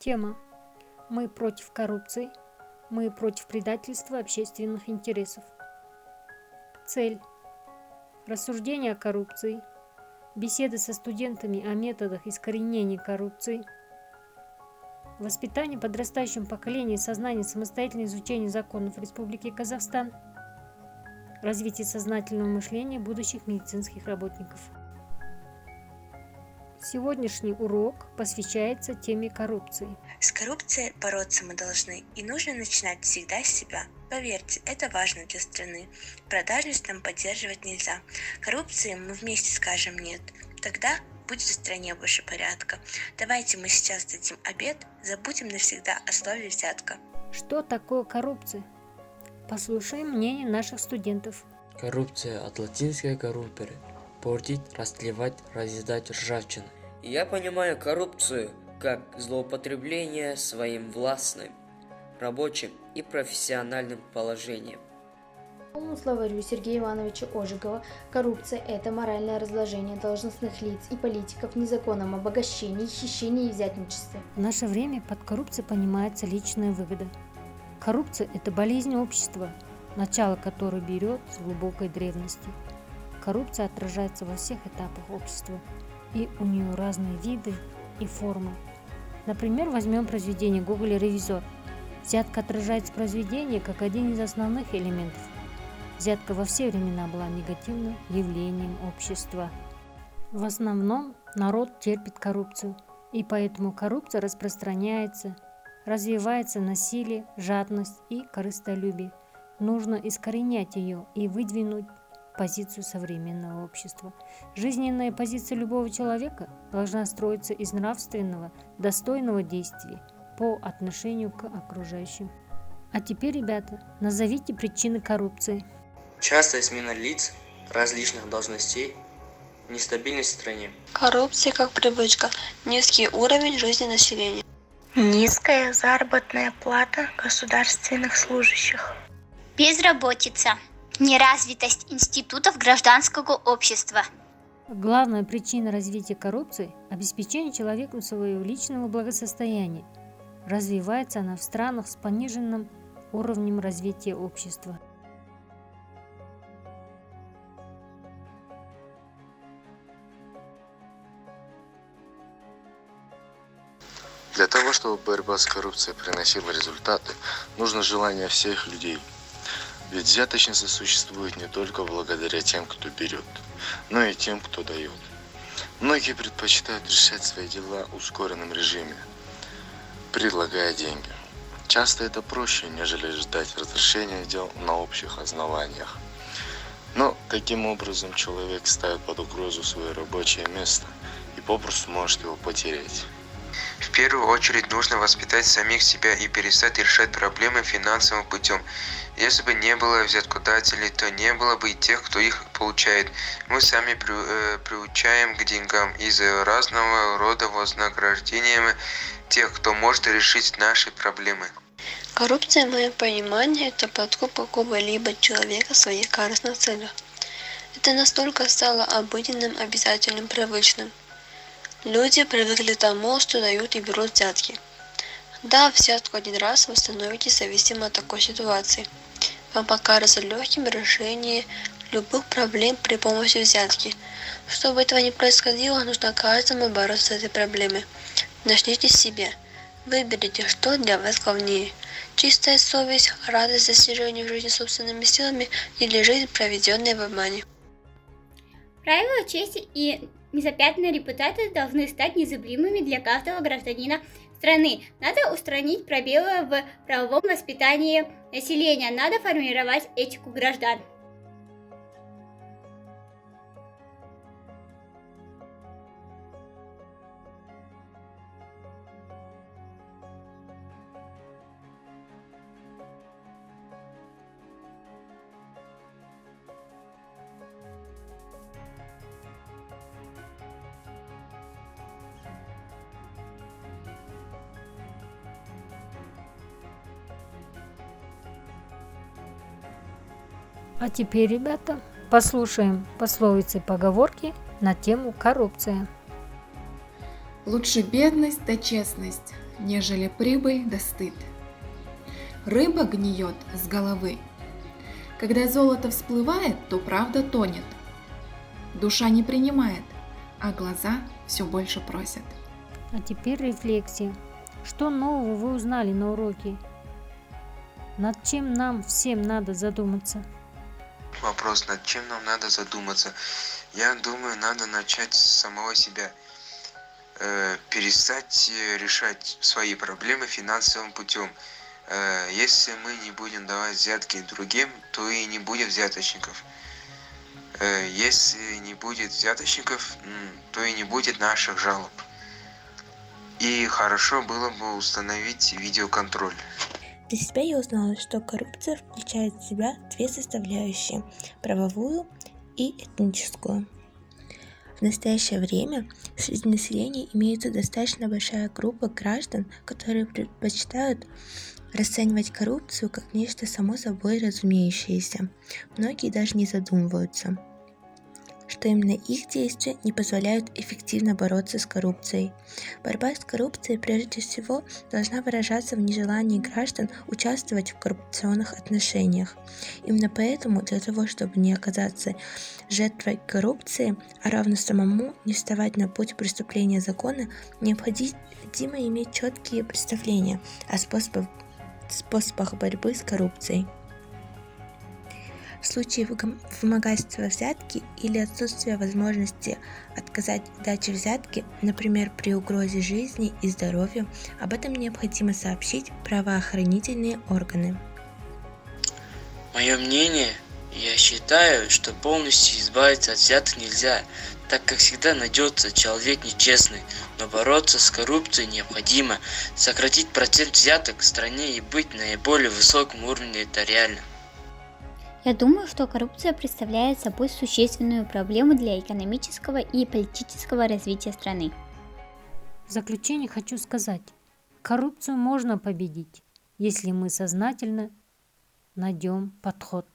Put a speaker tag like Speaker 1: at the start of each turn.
Speaker 1: Тема: мы против коррупции, мы против предательства общественных интересов. Цель: рассуждение о коррупции, беседы со студентами о методах искоренения коррупции, воспитание подрастающего поколения сознания самостоятельного изучения законов Республики Казахстан, развитие сознательного мышления будущих медицинских работников. Сегодняшний урок посвящается теме коррупции.
Speaker 2: С коррупцией бороться мы должны, и нужно начинать всегда с себя. Поверьте, это важно для страны. Продажность нам поддерживать нельзя. Коррупции мы вместе скажем «нет». Тогда будет в стране больше порядка. Давайте мы сейчас дадим обет, забудем навсегда о слове «взятка».
Speaker 1: Что такое коррупция? Послушаем мнение наших студентов.
Speaker 3: Коррупция от латинской corrupere – портить, растлевать, разъедать ржавчину.
Speaker 4: Я понимаю коррупцию как злоупотребление своим властным, рабочим и профессиональным положением.
Speaker 5: По полному словарю Сергея Ивановича Ожегова, коррупция – это моральное разложение должностных лиц и политиков, незаконном обогащении, хищении и взятничестве.
Speaker 1: В наше время под коррупцией понимается личная выгода. Коррупция – это болезнь общества, начало которой берет с глубокой древности. Коррупция отражается во всех этапах общества, и у нее разные виды и формы. Например, возьмем произведение Гоголя «Ревизор». Взятка отражается в произведении как один из основных элементов. Взятка во все времена была негативным явлением общества. В основном народ терпит коррупцию, и поэтому коррупция распространяется, развивается насилие, жадность и корыстолюбие. Нужно искоренять ее и выдвинуть позицию современного общества. Жизненная позиция любого человека должна строиться из нравственного, достойного действия по отношению к окружающим. А теперь, ребята, назовите причины коррупции.
Speaker 6: Частая смена лиц, различных должностей, нестабильность в стране.
Speaker 7: Коррупция как привычка, низкий уровень жизни населения.
Speaker 8: Низкая заработная плата государственных служащих.
Speaker 9: Безработица. Неразвитость институтов гражданского общества.
Speaker 1: Главная причина развития коррупции – обеспечение человеком своего личного благосостояния. Развивается она в странах с пониженным уровнем развития общества.
Speaker 10: Для того, чтобы борьба с коррупцией приносила результаты, нужно желание всех людей. Ведь взяточница существует не только благодаря тем, кто берет, но и тем, кто дает. Многие предпочитают решать свои дела в ускоренном режиме, предлагая деньги. Часто это проще, нежели ждать разрешения дел на общих основаниях. Но таким образом человек ставит под угрозу свое рабочее место и попросту может его потерять.
Speaker 11: В первую очередь нужно воспитать самих себя и перестать решать проблемы финансовым путем. Если бы не было взяткодателей, то не было бы и тех, кто их получает. Мы сами приучаем к деньгам из-за разного рода вознаграждениями тех, кто может решить наши проблемы.
Speaker 7: Коррупция, в моем понимании, это подкуп какого-либо человека в своих корыстных целях. Это настолько стало обыденным, обязательным, привычным. Люди привыкли к тому, что дают и берут взятки. Дав взятку один раз, вы становитесь зависимым от такой ситуации. Вам покажется легким решение любых проблем при помощи взятки. Чтобы этого не происходило, нужно каждому бороться с этой проблемой. Начните с себя. Выберите, что для вас главнее. Чистая совесть, радость достижения в жизни собственными силами или жизнь, проведенная в обмане.
Speaker 9: Правила чести и незапятнанная репутация должны стать незабываемыми для каждого гражданина страны. Надо устранить пробелы в правовом воспитании населения. Надо формировать этику граждан.
Speaker 1: А теперь, ребята, послушаем пословицы и поговорки на тему коррупция.
Speaker 12: Лучше бедность да честность, нежели прибыль да стыд. Рыба гниет с головы. Когда золото всплывает, то правда тонет. Душа не принимает, а глаза все больше просят.
Speaker 1: А теперь рефлексия. Что нового вы узнали на уроке? Над чем нам всем надо задуматься?
Speaker 11: Вопрос, над чем нам надо задуматься. Я думаю, надо начать с самого себя. Перестать решать свои проблемы финансовым путем. Если мы не будем давать взятки другим, то и не будет взяточников. Если не будет взяточников, то и не будет наших жалоб. И хорошо было бы установить видеоконтроль.
Speaker 2: Для себя я узнала, что коррупция включает в себя две составляющие – правовую и этническую. В настоящее время среди населения имеется достаточно большая группа граждан, которые предпочитают расценивать коррупцию как нечто само собой разумеющееся. Многие даже не задумываются, что именно их действия не позволяют эффективно бороться с коррупцией. Борьба с коррупцией прежде всего должна выражаться в нежелании граждан участвовать в коррупционных отношениях. Именно поэтому для того, чтобы не оказаться жертвой коррупции, а равно самому не вставать на путь преступления закона, необходимо иметь четкие представления о способах борьбы с коррупцией. В случае вымогательства взятки или отсутствия возможности отказать в даче взятки, например, при угрозе жизни и здоровью, об этом необходимо сообщить правоохранительные органы.
Speaker 3: Мое мнение, я считаю, что полностью избавиться от взяток нельзя, так как всегда найдется человек нечестный, но бороться с коррупцией необходимо, сократить процент взяток в стране и быть на наиболее высоком уровне, это реально.
Speaker 9: Я думаю, что коррупция представляет собой существенную проблему для экономического и политического развития страны.
Speaker 1: В заключение хочу сказать, коррупцию можно победить, если мы сознательно найдем подход.